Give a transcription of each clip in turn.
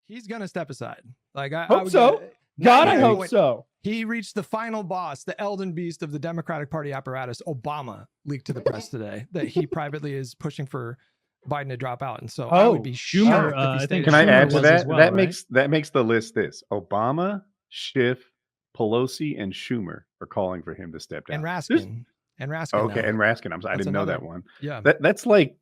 He's gonna step aside. Like I Hope would so. God, I hope when so. he reached the final boss, the Elden Beast of the Democratic Party apparatus. Obama leaked to the press today that he privately is pushing for Biden to drop out, and so I would be Schumer, shocked if he I stayed. think Can I Schumer add to was that? as well, That makes the list this: Obama, Schiff, Pelosi, and Schumer are calling for him to step down. And Raskin. Okay, now. and Raskin. I That's didn't know another- that one. Yeah. That's like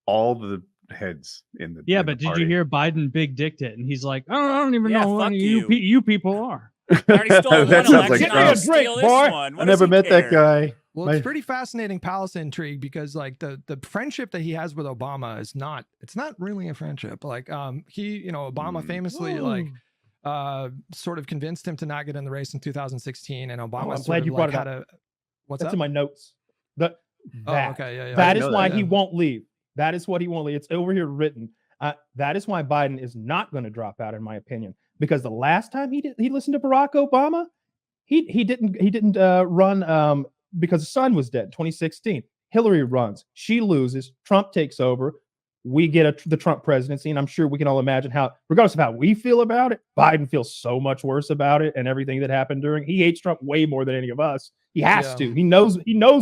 all the heads in the Yeah, in the but did party. you hear Biden big dicked it? And he's like, I don't even Yeah, know who fuck any you. you people are. I already stole one That sounds like election. Trump. I'll Get me a drink, steal this boy. one. What I does never he met that care? guy. Well, it's pretty fascinating palace intrigue because like the friendship that he has with Obama is not really a friendship. Like Obama famously like sort of convinced him to not get in the race in 2016, and Obama I'm glad you brought it had up. what's That's up? in my notes. That okay, yeah. that I is know why that, he yeah. won't leave. That is what he won't leave. It's over here written. That is why Biden is not going to drop out, in my opinion, because the last time he listened to Barack Obama, he didn't run because his son was dead. 2016, Hillary runs, she loses, Trump takes over. We get the Trump presidency, and I'm sure we can all imagine how, regardless of how we feel about it, Biden feels so much worse about it and everything that happened during. He hates Trump way more than any of us. He has Yeah. to. He knows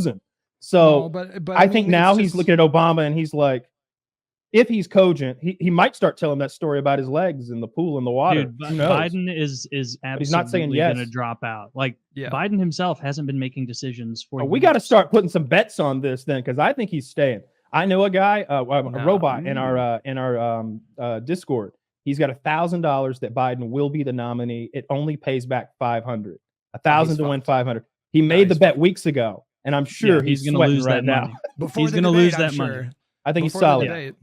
him. So No, but I think mean, now it's he's just- looking at Obama and he's like, if he's cogent, he might start telling that story about his legs in the pool in the water. Dude, Who knows? Biden is absolutely he's not saying going to yes. drop out. Like Yeah. Biden himself hasn't been making decisions for. We got to years. start putting some bets on this then, because I think he's staying. I know a guy, a robot in our Discord. He's got $1,000 that Biden will be the nominee. It only pays back $500. $1,000 to win $500. He made the bet weeks ago, and I'm sure he's he's going to sweating lose right that now. money. Before He's the going to debate, lose I'm that sure. money. I think he's Before the solid. debate.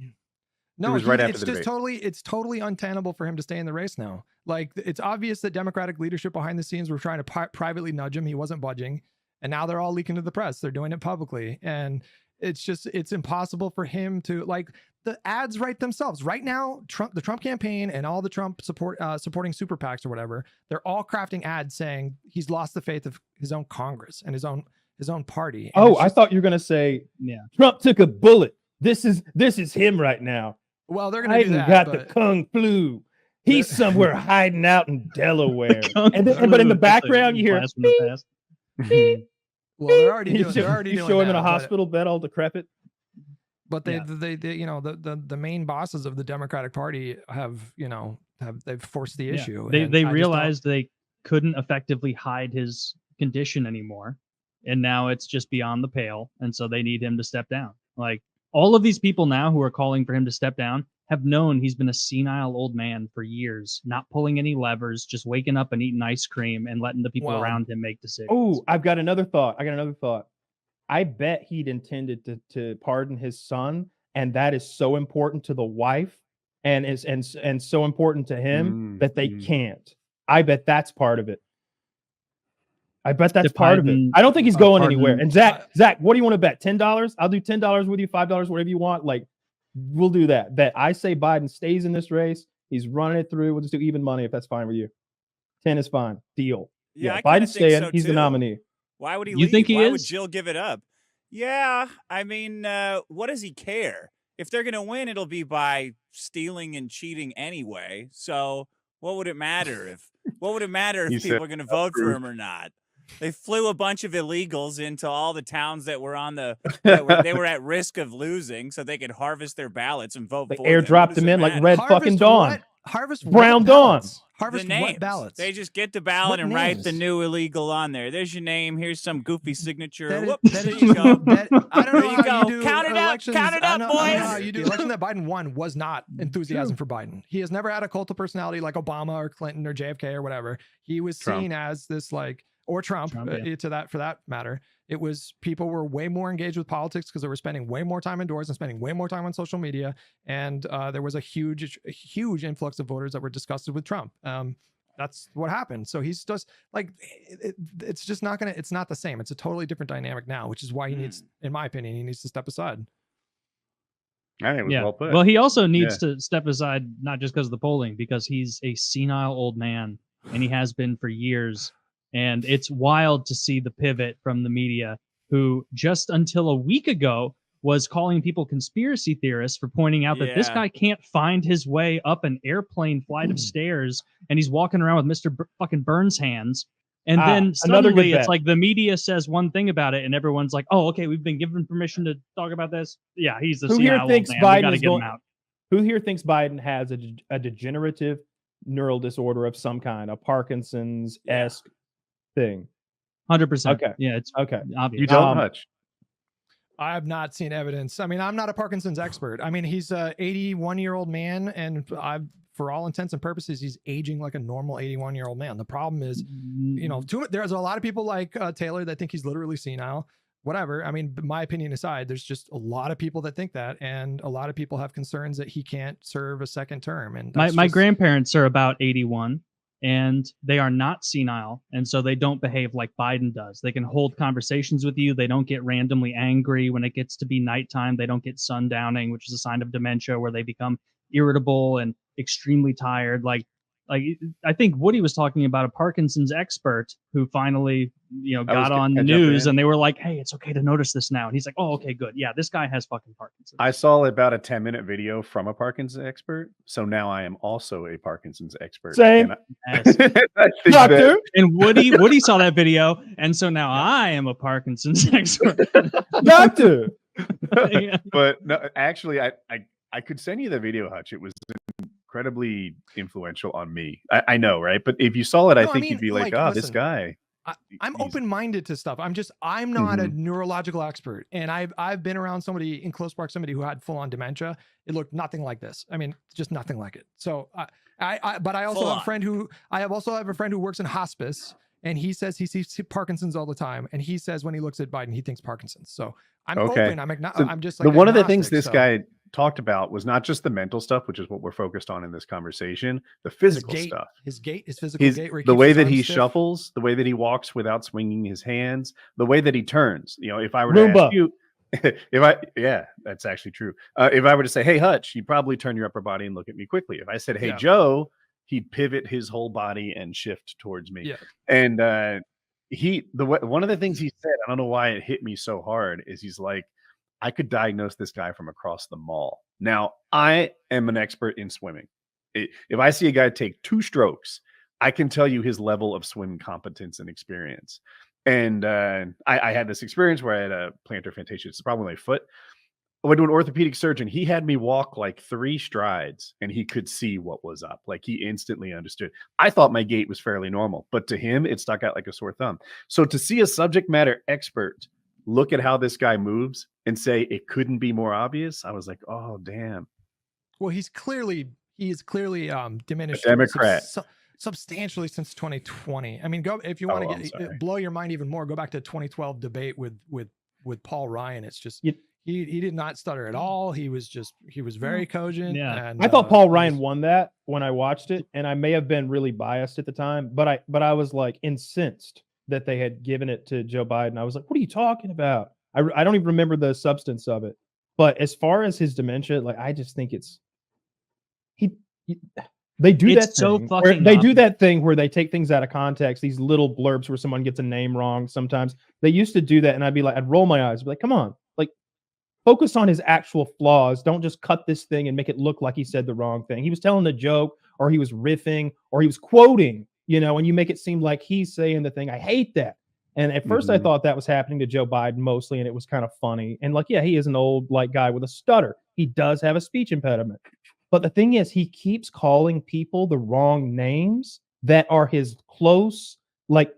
No, was right after it's the just debate. it's totally untenable for him to stay in the race now. Like it's obvious that Democratic leadership behind the scenes were trying to privately nudge him. He wasn't budging, and now they're all leaking to the press. They're doing it publicly, and it's impossible for him to like. The ads write themselves right now. The Trump campaign and all the Trump supporting super PACs or whatever, they're all crafting ads saying he's lost the faith of his own Congress and his own party. And Oh, I thought you were going to say, Trump took a bullet. This is him right now. Well, they're going to do Biden that. got but the kung flu. He's somewhere hiding out in Delaware. Kung But in flu, the that's a background, you hear blast from the beep, past. beep. well, they're already You doing. They're already doing show him in that, a but- hospital bed all decrepit. But they the main bosses of the Democratic Party they've forced the issue. They and I just don't- realized they couldn't effectively hide his condition anymore, and now it's just beyond the pale, and so they need him to step down. Like all of these people now who are calling for him to step down have known he's been a senile old man for years, not pulling any levers, just waking up and eating ice cream and letting the people Well, around him make decisions. Oh, I've got another thought. I bet he'd intended to pardon his son, and that is so important to the wife and so important to him that they can't. I bet that's part of it. I bet that's part of it. Biden- I don't think he's going pardon- anywhere. And Zach, what do you want to bet? $10? I'll do $10 with you, $5, whatever you want. Like, we'll do that. That I say Biden stays in this race. He's running it through. We'll just do even money if that's fine with you. 10 is fine. Deal. Yeah, I kinda Biden's think staying. so, He's the too. nominee. Why would he You leave? think he Why would is? Jill give it up? Yeah, I mean, what does he care? If they're going to win, it'll be by stealing and cheating anyway. So what would it matter if He said people are going to vote for him or not? They flew a bunch of illegals into all the towns that were they were at risk of losing, so they could harvest their ballots and vote They for them. What airdropped does them it in like matter? red fucking dawn. Harvest Brown what Dawn. ballots? Harvest The what names. ballots? They just get the ballot What and write the names? new illegal on there. There's your name. Here's some goofy signature. That is- Whoop, that there is- you go. I don't know There you how go. you do Count it up. elections. Count it I up, don't know boys. how you do. The election that Biden won was not enthusiasm for Biden. He has never had a cult of personality like Obama or Clinton or JFK or whatever. He was Trump. seen as this like, or Trump, for that matter. It was people were way more engaged with politics because they were spending way more time indoors and spending way more time on social media. And there was a huge influx of voters that were disgusted with Trump. That's what happened. So he's just like, it's just not it's not the same. It's a totally different dynamic now, which is why he needs, in my opinion, he needs to step aside. I think it was well put. Well, he also needs to step aside, not just because of the polling, because he's a senile old man, and he has been for years. And it's wild to see the pivot from the media, who just until a week ago was calling people conspiracy theorists for pointing out that this Yeah. guy can't find his way up an airplane flight of stairs, and he's walking around with Mr. Fucking Burns hands. And then another good suddenly it's bet. like the media says one thing about it, and everyone's like, "Oh, okay, we've been given permission to talk about this." Yeah, he's the Who here senile old thinks man. We Biden got to is get him going- out. Who here thinks Biden has a degenerative neural disorder of some kind, a Parkinson's esque thing? 100%. Okay. Yeah, it's Okay. obvious. You don't, Um, Hutch. I have not seen evidence. I mean, I'm not a Parkinson's expert. I mean, he's a 81-year-old man, and for all intents and purposes, he's aging like a normal 81-year-old man. The problem is, you know, there's a lot of people like Taylor that think he's literally senile. Whatever. I mean, my opinion aside, there's just a lot of people that think that, and a lot of people have concerns that he can't serve a second term. And my that's just- grandparents are about 81, and they are not senile, and so they don't behave like Biden does. They can hold conversations with you. They don't get randomly angry when it gets to be nighttime. They don't get sundowning, which is a sign of dementia, where they become irritable and extremely tired. Like I think Woody was talking about a Parkinson's expert who finally, you know, I was got on the gonna jump news, in. and they were like, "Hey, it's okay to notice this now." And he's like, "Oh, okay, good. Yeah, this guy has fucking Parkinson's." I saw about a 10-minute video from a Parkinson's expert, so now I am also a Parkinson's expert. Same. And Yes. I think that- Doctor, And Woody saw that video, and so now I am a Parkinson's expert. doctor. Yeah. but no, actually, I could send you the video, Hutch. It was incredibly influential on me. I know, right? But if you saw it, I No, I think mean, you'd be like, like, "Oh, this listen, guy." I'm he's- open-minded to stuff. I'm not a Mhm. neurological expert, and I've been around somebody in close proximity who had full-on dementia. It looked nothing like this. I mean, just nothing like it. So but I also have Full-on. a friend who also have a friend who works in hospice, and he says he sees Parkinson's all the time, and he says when he looks at Biden, he thinks Parkinson's. So I'm Okay. open. So I'm just like one of the things agnostic, this so guy talked about was not just the mental stuff, which is what we're focused on in this conversation, the his physical gait, stuff. his physical gait, where he The keeps way his that arms he stiff. shuffles, the way that he walks without swinging his hands, the way that he turns. You know, if I were to Roomba. ask you, yeah, that's actually true. If I were to say, "Hey, Hutch," you'd probably turn your upper body and look at me quickly. If I said, "Hey, Yeah. Joe," he'd pivot his whole body and shift towards me. Yeah. And one of the things he said, I don't know why it hit me so hard, is he's like, "I could diagnose this guy from across the mall." Now, I am an expert in swimming. If I see a guy take 2 strokes, I can tell you his level of swim competence and experience. And I had this experience where I had a plantar fasciitis. It's probably my foot. I went to an orthopedic surgeon. He had me walk like 3 strides, and he could see what was up. Like, he instantly understood. I thought my gait was fairly normal, but to him, it stuck out like a sore thumb. So to see a subject matter expert look at how this guy moves and say it couldn't be more obvious, I was like, "Oh, damn." Well, he is clearly diminished Democrat. substantially since 2020. I mean, go if you want Oh, to I'm get sorry. blow your mind even more. Go back to 2012 debate with Paul Ryan. It's just You- he did not stutter at all. He was very cogent. Yeah. and, I thought Paul he Ryan just- won that when I watched it, and I may have been really biased at the time, but I was like incensed that they had given it to Joe Biden. I was like, "What are you talking about?" I don't even remember the substance of it. But as far as his dementia, like I just think it's they do It's that so thing where fucking they do obvious. that thing where they take things out of context. These little blurbs where someone gets a name wrong. Sometimes they used to do that, and I'd roll my eyes, be like, "Come on, like focus on his actual flaws. Don't just cut this thing and make it look like he said the wrong thing. He was telling a joke, or he was riffing, or he was quoting, and you make it seem like he's saying the thing. I hate that." And at first I Mhm. thought that was happening to Joe Biden mostly, and it was kind of funny. And like, yeah, he is an old guy with a stutter. He does have a speech impediment. But the thing is, he keeps calling people the wrong names that are his close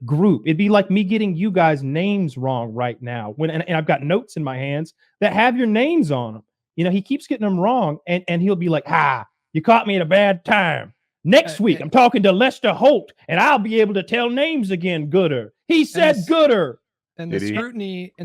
group. It'd be like me getting you guys names wrong right now. And I've got notes in my hands that have your names on them. He keeps getting them wrong, and he'll be like, you caught me at a bad time. Next week, I'm talking to Lester Holt, and I'll be able to tell names again, Gooder. He said this- Gooder. And the Did he?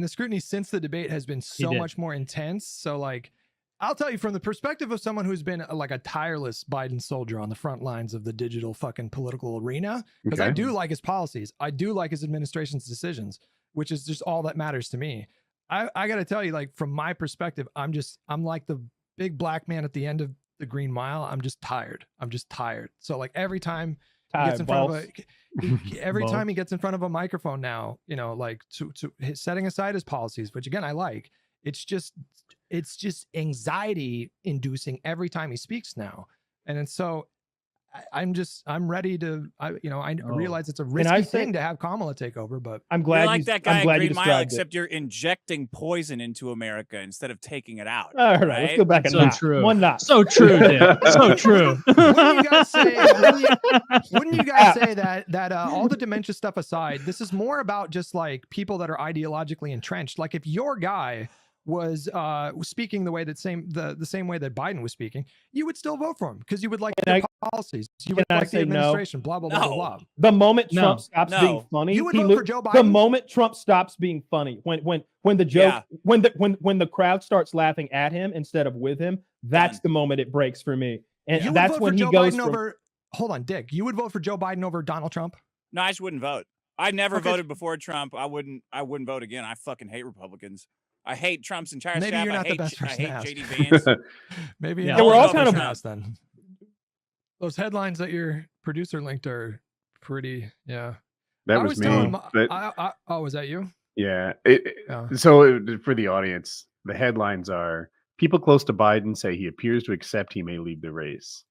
scrutiny since the debate has been so did. much more intense. So like, I'll tell you from the perspective of someone who's been like a tireless Biden soldier on the front lines of the digital fucking political arena, because I Okay. do like his policies. I do like his administration's decisions, which is just all that matters to me. I got to tell you, like, from my perspective, I'm like the big black man at the end of the Green Mile. I'm just tired. So like every time he gets in front of every Both. time he gets in front of a microphone now, like to setting aside his policies, which again I like, it's just anxiety inducing every time he speaks now. And so I'm ready to, I realize it's a risky thing to have Kamala take over, but I'm You're glad like that guy I'm glad at you Green Mile, described it. except you're injecting poison into America instead of taking it out. All right, let's go back a So notch. true. One notch. So true, Dick. So true. wouldn't you guys say that all the dementia stuff aside, this is more about just like people that are ideologically entrenched? Like if your guy was speaking the way that the same way that Biden was speaking, you would still vote for him because you would like their policies, you would can I like the say no? administration, blah blah blah blah blah. The moment No. Trump stops being No. funny, You would he vote lo- for Joe the Biden? moment Trump stops being funny, when the joke, when the crowd starts laughing at him instead of with him, that's Done. the moment it breaks for me, and You would that's vote when for he Joe goes Biden from. over. Hold on, Dick. You would vote for Joe Biden over Donald Trump? No, I just wouldn't vote. I never Okay. voted before Trump. I wouldn't vote again. I fucking hate Republicans. I hate Trump's entire Maybe staff. you're not I the hate, best I person hate to ask. JD Vance. Maybe Yeah, not we're the all best kind of- person to ask then. Those headlines that your producer linked are pretty. Yeah, That I was me. telling But oh, was that you? yeah. Yeah. For the audience, the headlines are: people close to Biden say he appears to accept he may leave the race.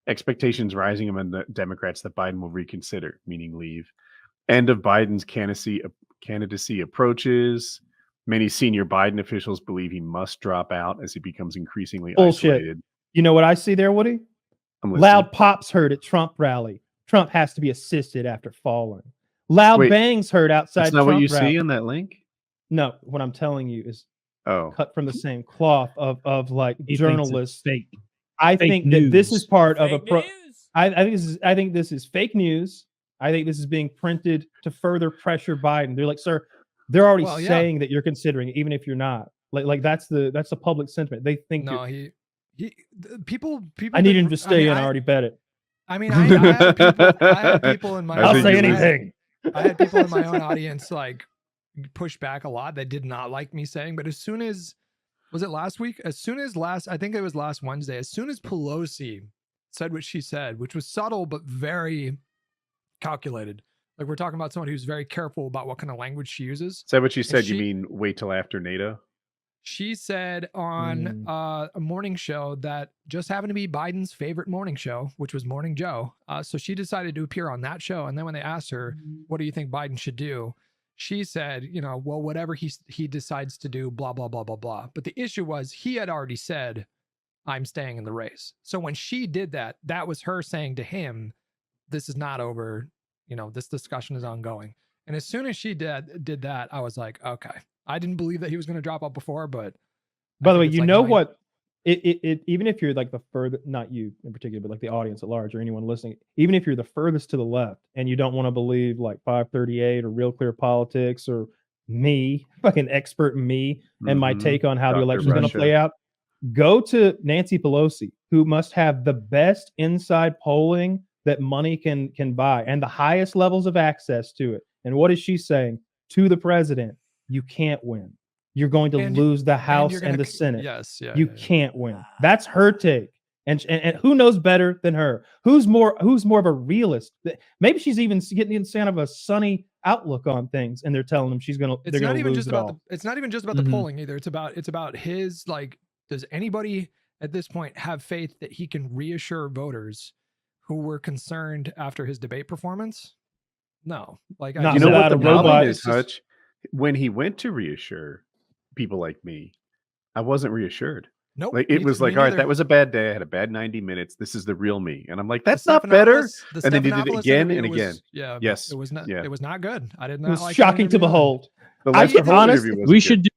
Expectations rising among the Democrats that Biden will reconsider, meaning leave. End of Biden's candidacy approaches. Many senior Biden officials believe he must drop out as he becomes increasingly Bullshit. isolated. You know what I see there, Woody? I'm listening. Loud pops heard at Trump rally. Trump has to be assisted after falling. Loud Wait, bangs heard outside That's not Trump what you rally. see on that link. No, what I'm telling you is Oh, cut from the same cloth of like He thinks it's journalists. fake. I fake think that this news. is part of Fake a pro. news. I think this is fake news. I think this is being printed to further pressure Biden. They're like, sir, they're already Well, yeah. saying that you're considering it, even if you're not. Like that's the public sentiment. They think No, you're- people. I need didn't- him to stay in. I I already bet it. I mean, I had people in my. I I'll think say you would. anything. I had people in my own audience like push back a lot that did not like me saying, but as soon as was it last week? As soon as I think it was last Wednesday, as soon as Pelosi said what she said, which was subtle but very calculated. Like we're talking about someone who's very careful about what kind of language she uses. is that what you said? You she- mean wait till after NATO? She said on a morning show that just happened to be Biden's favorite morning show, which was Morning Joe. So she decided to appear on that show. And then when they asked her, what do you think Biden should do? She said, well, whatever he decides to do, blah, blah, blah, blah, blah. But the issue was he had already said, I'm staying in the race. So when she did that, that was her saying to him, this is not over. This discussion is ongoing. And as soon as she did that, I was like, okay. I didn't believe that he was going to drop out before, but By the I way, think it's you like know nine- what? It even if you're like the further, not you in particular, but like the audience at large or anyone listening, even if you're the furthest to the left and you don't want to believe like 538 or Real Clear Politics or me, fucking expert me, and my Mhm. take on how the Dr. election is going to Russia. play out, go to Nancy Pelosi, who must have the best inside polling that money can buy and the highest levels of access to it. And what is she saying to the president? You can't win. You're going to And- lose the and House you're and gonna the Senate. Yes, yeah. You yeah, yeah. can't win. That's her take. And who knows better than her? Who's more of a realist? Maybe she's even getting kind of a sunny outlook on things, and they're telling them they're It's going not to even lose just it about all. it's not even just about Mhm. the polling either. It's about his like. Does anybody at this point have faith that he can reassure voters who were concerned after his debate performance? No, like Not You know without what a the problem robot. is, Hutch? When he went to reassure people like me, I wasn't reassured. Nope. Like it me- was me like, all right, neither. that was a bad day. I had a bad 90 minutes. This is the real me. And I'm like, The that's not better. Stephanopoulos- the And then he did it Stephanopoulos again interview and was- again. Yeah. Yes, It was not. yeah. It was not good. I did It not was like that shocking to interview at all. behold. The I Lester get Holt honest- interview was We should do.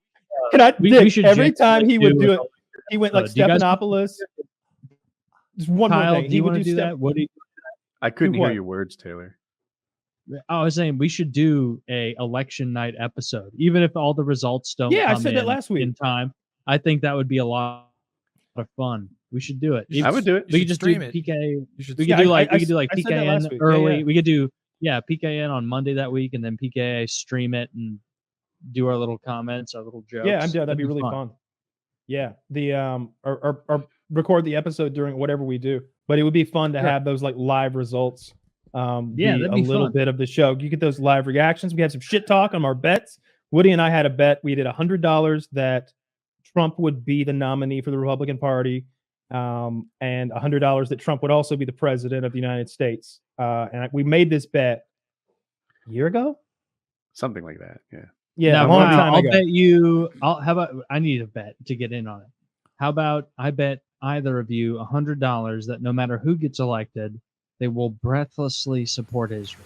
Can I, We Dick, should every just, time like, he would do do a- it, he went like do you guys- Stephanopoulos. Just one more Kyle, thing. do He you would want to do Steph- that? What do you, I couldn't hear what? your words, Taylor. I was saying we should do a election night episode, even if all the results don't. Yeah, I come said that in last week. in time. I think that would be a lot of fun. We should do it. I would do it. We should could just do stream it. PK. You should. We see- could do I- like I we could do like I said that PKN last week. Yeah, early. yeah. We could do PKN on Monday that week, and then PKA stream it and do our little comments, our little jokes. Yeah, I'm down. That'd be really fun. Yeah, the or record the episode during whatever we do. But it would be fun to Sure. have those like live results. Yeah, be that'd be a little fun. bit of the show. You get those live reactions. We had some shit talk on our bets. Woody and I had a bet. We did $100 that Trump would be the nominee for the Republican Party, and $100 that Trump would also be the president of the United States. We made this bet a year ago. Something like that. Yeah. Yeah, Now, a long Kyle, time I'll ago. bet you. How about I need a bet to get in on it? How about I bet either of you $100 that no matter who gets elected, they will breathlessly support Israel.